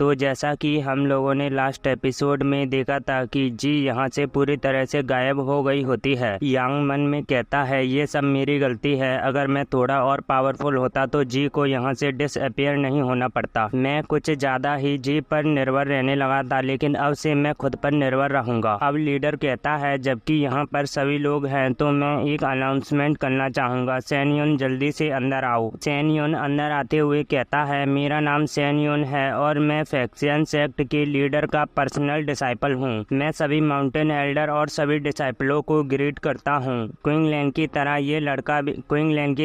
तो जैसा कि हम लोगों ने लास्ट एपिसोड में देखा था कि जी यहाँ से पूरी तरह से गायब हो गई होती है। यांग मन में कहता है ये सब मेरी गलती है, अगर मैं थोड़ा और पावरफुल होता तो जी को यहाँ से डिसअपियर नहीं होना पड़ता। मैं कुछ ज्यादा ही जी पर निर्भर रहने लगा था, लेकिन अब से मैं खुद पर निर्भर रहूंगा। अब लीडर कहता है जबकि यहाँ पर सभी लोग हैं तो मैं एक अनाउंसमेंट करना चाहूंगा, सैन यून जल्दी से अंदर आओ। सैन यून अंदर आते हुए कहता है मेरा नाम सैन यून है और मैं फैक्शन सेक्ट के लीडर का पर्सनल डिसाइपल हूँ। मैं सभी माउंटेन एल्डर और सभी डिसाइपलों को ग्रीट करता हूँ। क्विंगलैंड की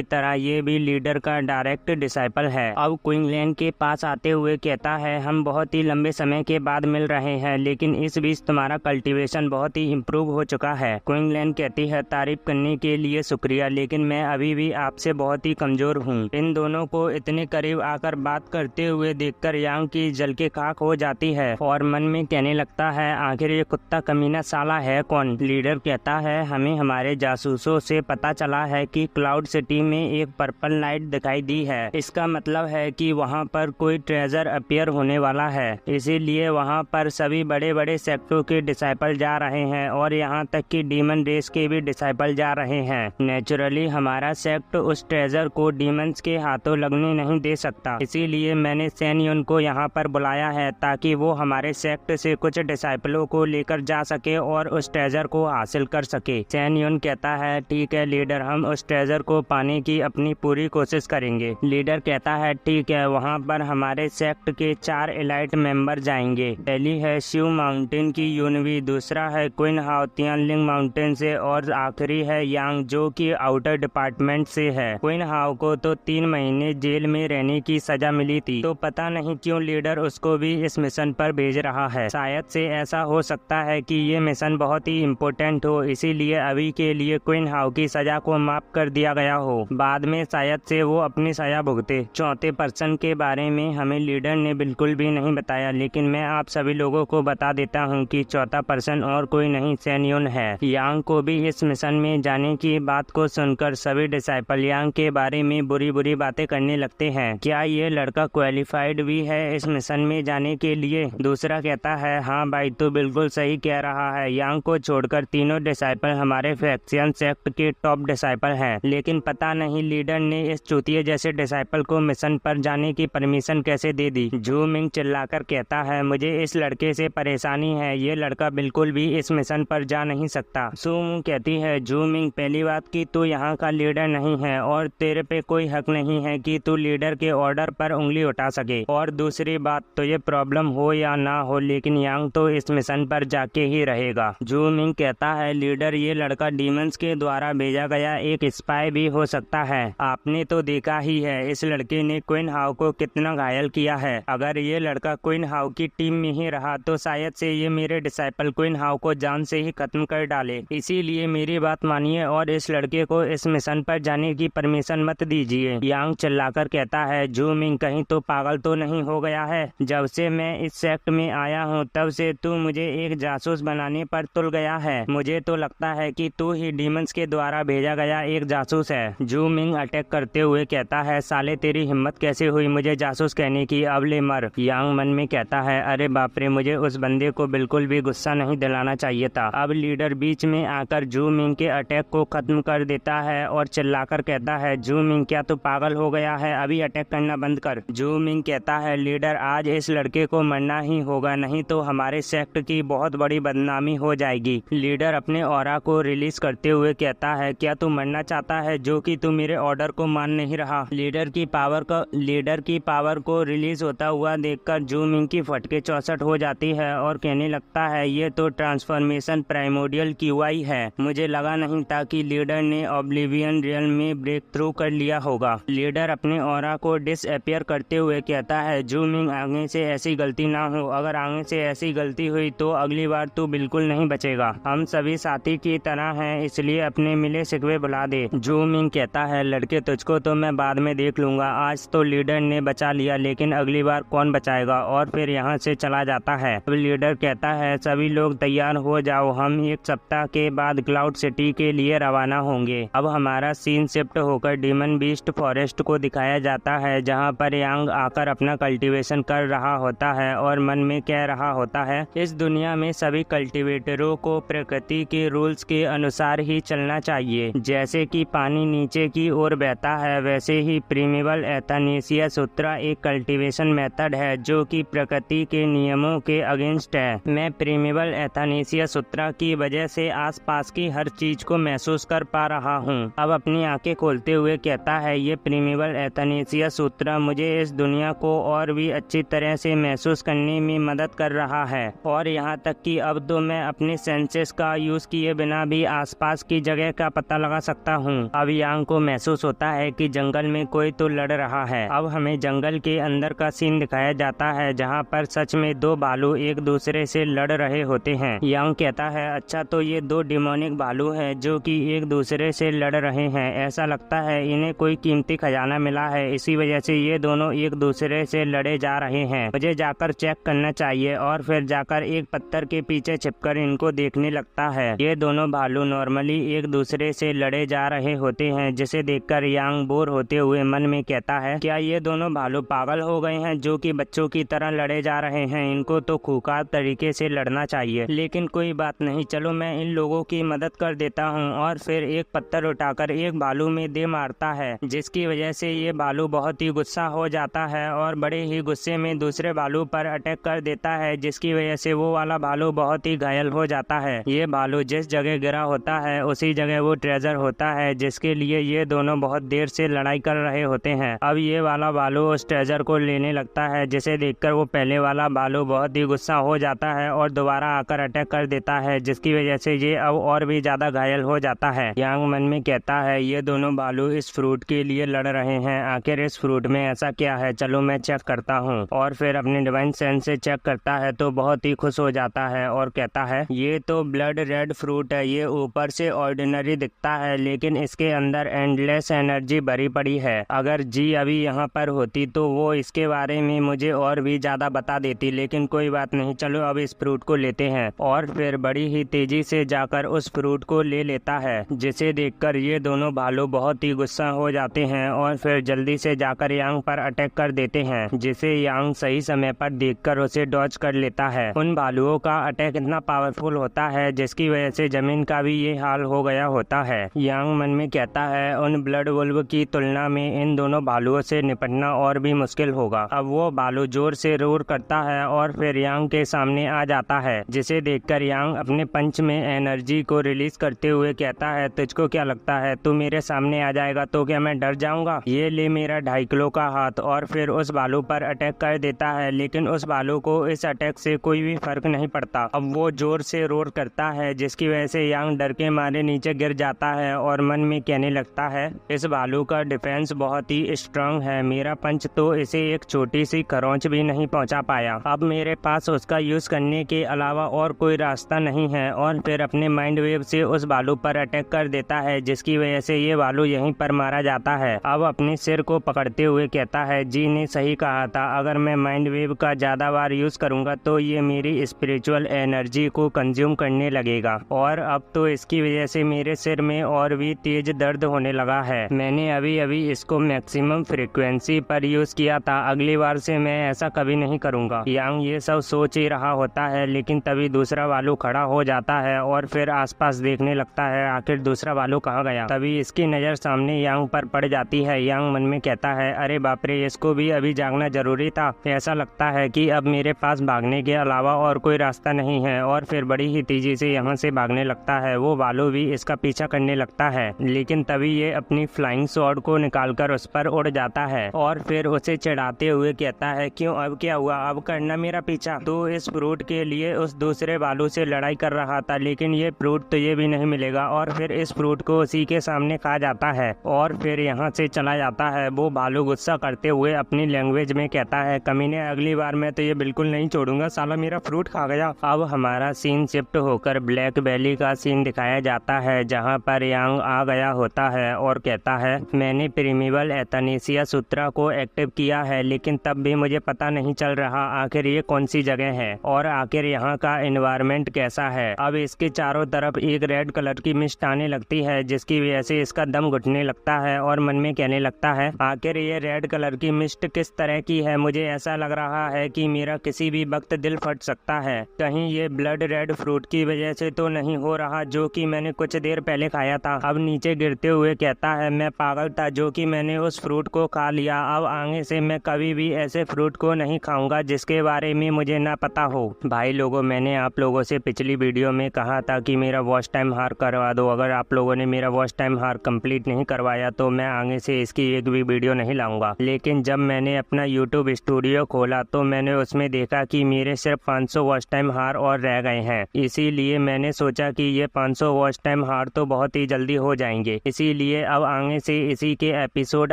तरह ये भी लीडर का डायरेक्ट डिसाइपल है। अब क्विंगलैंड के पास आते हुए कहता है हम बहुत ही लंबे समय के बाद मिल रहे हैं, लेकिन इस बीच तुम्हारा कल्टीवेशन बहुत ही इम्प्रूव हो चुका है। क्विंगलैंड कहती है तारीफ करने के लिए शुक्रिया, लेकिन मैं अभी भी आपसे बहुत ही कमजोर हूँ। इन दोनों को इतने करीब आकर बात करते हुए देखकर यांग की जल के खाक हो जाती है और मन में कहने लगता है आखिर ये कुत्ता कमीना साला है कौन। लीडर कहता है हमें हमारे जासूसों से पता चला है कि क्लाउड सिटी में एक पर्पल लाइट दिखाई दी है। इसका मतलब है कि वहाँ पर कोई ट्रेजर अपीयर होने वाला है, इसीलिए वहाँ पर सभी बड़े बड़े सेक्टों के डिसाइपल जा रहे हैं और यहाँ तक कि डीमन रेस के भी डिसाइपल जा रहे हैं। नेचुरली हमारा सेक्ट उस ट्रेजर को डीमंस के हाथों लगने नहीं दे सकता, इसीलिए मैंने सैन यून को यहाँ पर बुलाया है ताकि वो हमारे सेक्ट से कुछ डिसाइपलों को लेकर जा सके और उस ट्रेजर को हासिल कर सके। सैन यून कहता है ठीक है लीडर, हम उस ट्रेजर को पाने की अपनी पूरी कोशिश करेंगे। लीडर कहता है ठीक है, वहाँ पर हमारे सेक्ट के 4 एलाइट मेंबर जाएंगे। पहली है शिव माउंटेन की यूनवी, दूसरा है क्विन हाउ तियानलिंग माउंटेन से और आखिरी है यांग जो कि आउटर डिपार्टमेंट से है। क्विन हाउ को तो 3 महीने जेल में रहने की सजा मिली थी, तो पता नहीं क्यों लीडर उसको भी इस मिशन पर भेज रहा है। शायद से ऐसा हो सकता है कि ये मिशन बहुत ही इम्पोर्टेंट हो, इसीलिए अभी के लिए क्वीन हाउ की सजा को माफ कर दिया गया हो, बाद में शायद से वो अपनी सजा भुगते। चौथे पर्सन के बारे में हमें लीडर ने बिल्कुल भी नहीं बताया, लेकिन मैं आप सभी लोगों को बता देता हूँ कि चौथा पर्सन और कोई नहीं सैन यून है। यांग को भी इस मिशन में जाने की बात को सुनकर सभी डिसाइपल यांग के बारे में बुरी बुरी बातें करने लगते हैं। क्या ये लड़का क्वालिफाइड भी है इस मिशन में जाने के लिए? दूसरा कहता है हाँ भाई तू बिल्कुल सही कह रहा है, यांग को छोड़कर तीनों डिसाइपल हमारे फैक्शन सेक्ट के टॉप डिसाइपल हैं, लेकिन पता नहीं लीडर ने इस चूतिए जैसे डिसाइपल को मिशन पर जाने की परमिशन कैसे दे दी। जू मिंग चिल्लाकर कहता है मुझे इस लड़के से परेशानी है, ये लड़का बिल्कुल भी इस मिशन पर जा नहीं सकता। सू मुंग कहती है जू मिंग पहली बात कि तू यहाँ का लीडर नहीं है और तेरे पे कोई हक नहीं है कि तू लीडर के ऑर्डर पर उंगली उठा सके, और दूसरी बात तो ये प्रॉब्लम हो या ना हो लेकिन यांग तो इस मिशन पर जाके ही रहेगा। जू मिंग कहता है लीडर ये लड़का डीमंस के द्वारा भेजा गया एक स्पाई भी हो सकता है, आपने तो देखा ही है इस लड़के ने क्वीन हाउ को कितना घायल किया है। अगर ये लड़का क्वीन हाउ की टीम में ही रहा तो शायद से ये मेरे डिसाइपल क्वीन हाउ को जान से ही खत्म कर डाले, इसीलिए मेरी बात मानिए और इस लड़के को इस मिशन पर जाने की परमिशन मत दीजिए। यांग चिल्लाकर कहता है जू मिंग कहीं तो पागल तो नहीं हो गया है, जब से मैं इस सेक्ट में आया हूँ तब से तू मुझे एक जासूस बनाने पर तुल गया है, मुझे तो लगता है कि तू ही डीमंस के द्वारा भेजा गया एक जासूस है। जू मिंग अटैक करते हुए कहता है साले तेरी हिम्मत कैसे हुई मुझे जासूस कहने की, अब ले मर। यांग मन में कहता है अरे बाप रे, मुझे उस बंदे को बिल्कुल भी गुस्सा नहीं दिलाना चाहिए था। अब लीडर बीच में आकर जू मिंग के अटैक को खत्म कर देता है और चिल्लाकर कहता है जू मिंग क्या तू पागल हो गया है, अभी अटैक करना बंद कर। जू मिंग कहता है लीडर आज इस लड़के को मरना ही होगा, नहीं तो हमारे सेक्ट की बहुत बड़ी बदनामी हो जाएगी। लीडर अपने ऑरा को रिलीज करते हुए कहता है क्या तू मरना चाहता है जो कि तू मेरे ऑर्डर को मान नहीं रहा। लीडर की पावर को रिलीज होता हुआ देखकर जू मिंग की फटके 64 हो जाती है और कहने लगता है ये तो ट्रांसफॉर्मेशन प्राइमोडियल क्यूआई है, मुझे लगा नहीं था कि लीडर ने ऑब्लिवियन रियल में ब्रेक थ्रू कर लिया होगा। लीडर अपने ऑरा को डिसअपियर करते हुए कहता है जू मिंग आगे से ऐसी गलती ना हो, अगर आगे से ऐसी गलती हुई तो अगली बार तू बिल्कुल नहीं बचेगा, हम सभी साथी की तरह हैं इसलिए अपने मिले शिकवे भुला दे। जू मिंग कहता है लड़के तुझको तो मैं बाद में देख लूंगा, आज तो लीडर ने बचा लिया लेकिन अगली बार कौन बचाएगा, और फिर यहाँ से चला जाता है। अब लीडर कहता है सभी लोग तैयार हो जाओ, हम 1 सप्ताह के बाद क्लाउड सिटी के लिए रवाना होंगे। अब हमारा सीन शिफ्ट होकर डीमन बीस्ट फॉरेस्ट को दिखाया जाता है जहाँ पर यांग आकर अपना कल्टीवेशन कर कर रहा होता है और मन में कह रहा होता है, इस दुनिया में सभी कल्टीवेटरों को प्रकृति के रूल्स के अनुसार ही चलना चाहिए। जैसे कि पानी नीचे की ओर बहता है, वैसे ही प्रिमेबल एथानेसिया सूत्रा एक कल्टीवेशन मेथड है जो कि प्रकृति के नियमों के अगेंस्ट है। मैं प्रिमेबल एथानेसिया सूत्रा की वजह से आसपास की हर चीज को महसूस कर पा रहा हूँ। अब अपनी आंखें खोलते हुए कहता है, ये प्रिमेबल एथानेसिया सूत्रा मुझे इस दुनिया को और भी अच्छी तरह से महसूस करने में मदद कर रहा है और यहाँ तक कि अब तो मैं अपने सेंसेस का यूज किए बिना भी आसपास की जगह का पता लगा सकता हूँ। अब यांग को महसूस होता है कि जंगल में कोई तो लड़ रहा है। अब हमें जंगल के अंदर का सीन दिखाया जाता है जहाँ पर सच में दो भालू एक दूसरे से लड़ रहे होते हैं। यांग कहता है, अच्छा तो ये दो डिमोनिक भालू हैं जो कि एक दूसरे से लड़ रहे हैं। ऐसा लगता है इन्हें कोई कीमती खजाना मिला है, इसी वजह से ये दोनों एक दूसरे से लड़े जा रहे हैं। मुझे जाकर चेक करना चाहिए और फिर जाकर एक पत्थर के पीछे छिपकर इनको देखने लगता है। ये दोनों भालू नॉर्मली एक दूसरे से लड़े जा रहे होते हैं, जिसे देखकर यांग बोर होते हुए मन में कहता है, क्या ये दोनों भालू पागल हो गए हैं जो कि बच्चों की तरह लड़े जा रहे हैं? इनको तो खूंखार तरीके से लड़ना चाहिए। लेकिन कोई बात नहीं, चलो मैं इन लोगों की मदद कर देता हूँ। और फिर एक पत्थर उठाकर एक भालू में दे मारता है, जिसकी वजह से ये भालू बहुत ही गुस्सा हो जाता है और बड़े ही गुस्से में दूसरे भालू पर अटैक कर देता है, जिसकी वजह से वो वाला भालू बहुत ही घायल हो जाता है। ये भालू जिस जगह गिरा होता है उसी जगह वो ट्रेजर होता है, जिसके लिए ये दोनों बहुत देर से लड़ाई कर रहे होते हैं। अब ये वाला भालू उस ट्रेजर को लेने लगता है, जिसे देखकर वो पहले वाला भालू बहुत ही गुस्सा हो जाता है और दोबारा आकर अटैक कर देता है, जिसकी वजह से ये अब और भी ज्यादा घायल हो जाता है। यांग मन में कहता है, ये दोनों भालू इस फ्रूट के लिए लड़ रहे हैं, आखिर इस फ्रूट में ऐसा क्या है, चलो मैं चेक करता हूँ। और फिर अपने डिवाइन सेंस से चेक करता है तो बहुत ही खुश हो जाता है और कहता है, ये तो ब्लड रेड फ्रूट है। ये ऊपर से ऑर्डिनरी दिखता है लेकिन इसके अंदर एंडलेस एनर्जी भरी पड़ी है। अगर जी अभी यहाँ पर होती तो वो इसके बारे में मुझे और भी ज्यादा बता देती, लेकिन कोई बात नहीं, चलो अब इस फ्रूट को लेते हैं। और फिर बड़ी ही तेजी से जाकर उस फ्रूट को ले लेता है, जिसे देखकर ये दोनों भालू बहुत ही गुस्सा हो जाते हैं और फिर जल्दी से जाकर यांग पर अटैक कर देते हैं, जिसे यांग सही समय पर देखकर उसे डॉज कर लेता है। उन भालुओं का अटैक इतना पावरफुल होता है जिसकी वजह से जमीन का भी ये हाल हो गया होता है। यांग मन में कहता है, उन ब्लड वुल्व की तुलना में इन दोनों भालुओं से निपटना और भी मुश्किल होगा। अब वो भालू जोर से रोर करता है और फिर यांग के सामने आ जाता है, जिसे देखकर यांग अपने पंच में एनर्जी को रिलीज करते हुए कहता है, तुझको क्या लगता है तू मेरे सामने आ जाएगा तो क्या मैं डर जाऊंगा? ये ले मेरा 2.5 किलो का हाथ। और फिर उस भालू पर अटैक कर देता है, लेकिन उस भालू को इस अटैक से कोई भी फर्क नहीं पड़ता। अब वो जोर से रोर करता है, जिसकी वजह से यांग डर के मारे नीचे गिर जाता है और मन में कहने लगता है, इस भालू का डिफेंस बहुत ही स्ट्रांग है, मेरा पंच तो इसे एक छोटी सी खरोंच भी नहीं पहुंचा पाया। अब मेरे पास उसका यूज करने के अलावा और कोई रास्ता नहीं है। और फिर अपने माइंड वेव से उस भालू पर अटैक कर देता है, जिसकी वजह से ये भालू यहीं पर मारा जाता है। अब अपने सिर को पकड़ते हुए कहता है, जी ने सही कहा था, अगर मैं माइंड वेव का ज्यादा बार यूज करूंगा तो ये मेरी स्पिरिचुअल एनर्जी को कंज्यूम करने लगेगा और अब तो इसकी वजह से मेरे सिर में और भी तेज दर्द होने लगा है। मैंने अभी अभी इसको मैक्सिमम फ्रीक्वेंसी पर यूज किया था, अगली बार से मैं ऐसा कभी नहीं करूंगा। यांग ये सब सोच ही रहा होता है, लेकिन तभी दूसरा भालू खड़ा हो जाता है और फिर आसपास देखने लगता है, आखिर दूसरा भालू कहाँ गया। तभी इसकी नजर सामने यांग पर पड़ जाती है। यांग मन में कहता है, अरे बाप रे, इसको भी अभी जागना जरूरी था। ऐसा लगता है कि अब मेरे पास भागने के अलावा और कोई रास्ता नहीं है। और फिर बड़ी ही तेजी से यहाँ से भागने लगता है। वो भालू भी इसका पीछा करने लगता है, लेकिन तभी ये अपनी फ्लाइंग स्वॉर्ड को निकालकर उस पर उड़ जाता है और फिर उसे चिढ़ाते हुए कहता है, क्यों, अब क्या हुआ, अब करना मेरा पीछा? तो इस फ्रूट के लिए उस दूसरे भालू से लड़ाई कर रहा था, लेकिन ये फ्रूट तो ये भी नहीं मिलेगा। और फिर इस फ्रूट को उसी के सामने खा जाता है और फिर यहाँ से चला जाता है। वो भालू गुस्सा करते हुए अपनी लैंग्वेज में कहता है, कमीने, अगली बार मैं तो ये बिल्कुल नहीं छोड़ूंगा, साला मेरा फ्रूट खा गया। अब हमारा सीन शिफ्ट होकर ब्लैक वैली का सीन दिखाया जाता है, जहाँ पर यांग आ गया होता है और कहता है, मैंने प्रिमेबल एथानेसिया सूत्रा को एक्टिव किया है, लेकिन तब भी मुझे पता नहीं चल रहा आखिर ये कौन सी जगह है और आखिर यहाँ का एनवायरनमेंट कैसा है। अब इसके चारों तरफ एक रेड कलर की मिस्ट आने लगती है, जिसकी वजह से इसका दम घुटने लगता है और मन में कहने लगता है, आखिर ये रेड कलर की मिस्ट किस तरह की है, मुझे ऐसा लग रहा है कि मेरा किसी भी वक्त दिल फट सकता है। कहीं ये ब्लड रेड फ्रूट की वजह से तो नहीं हो रहा जो कि मैंने कुछ देर पहले खाया था। अब नीचे गिरते हुए कहता है, मैं पागल था जो कि मैंने उस फ्रूट को खा लिया। अब आगे से मैं कभी भी ऐसे फ्रूट को नहीं खाऊंगा जिसके बारे में मुझे ना पता हो। भाई लोगों, मैंने आप लोगों से पिछली वीडियो में कहा था कि मेरा वॉच टाइम हार करवा दो। अगर आप लोगों ने मेरा वॉच टाइम हार कंप्लीट नहीं करवाया तो मैं आगे से इसकी एक भी वीडियो नहीं लाऊंगा। लेकिन जब मैंने अपना यूट्यूब स्टूडियो खोला तो मैंने उसमें देखा कि मेरे सिर्फ 500 वॉच टाइम हार और रह गए हैं। इसीलिए मैंने सोचा कि ये 500 वॉच टाइम हार तो बहुत ही जल्दी हो जाएंगे। इसीलिए अब आगे से इसी के एपिसोड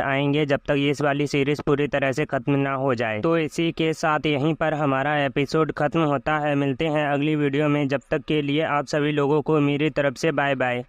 आएंगे जब तक ये वाली सीरीज पूरी तरह से खत्म ना हो जाए। तो इसी के साथ यहीं पर हमारा एपिसोड खत्म होता है। मिलते हैं अगली वीडियो में। जब तक के लिए आप सभी लोगों को मेरी तरफ से बाय बाय।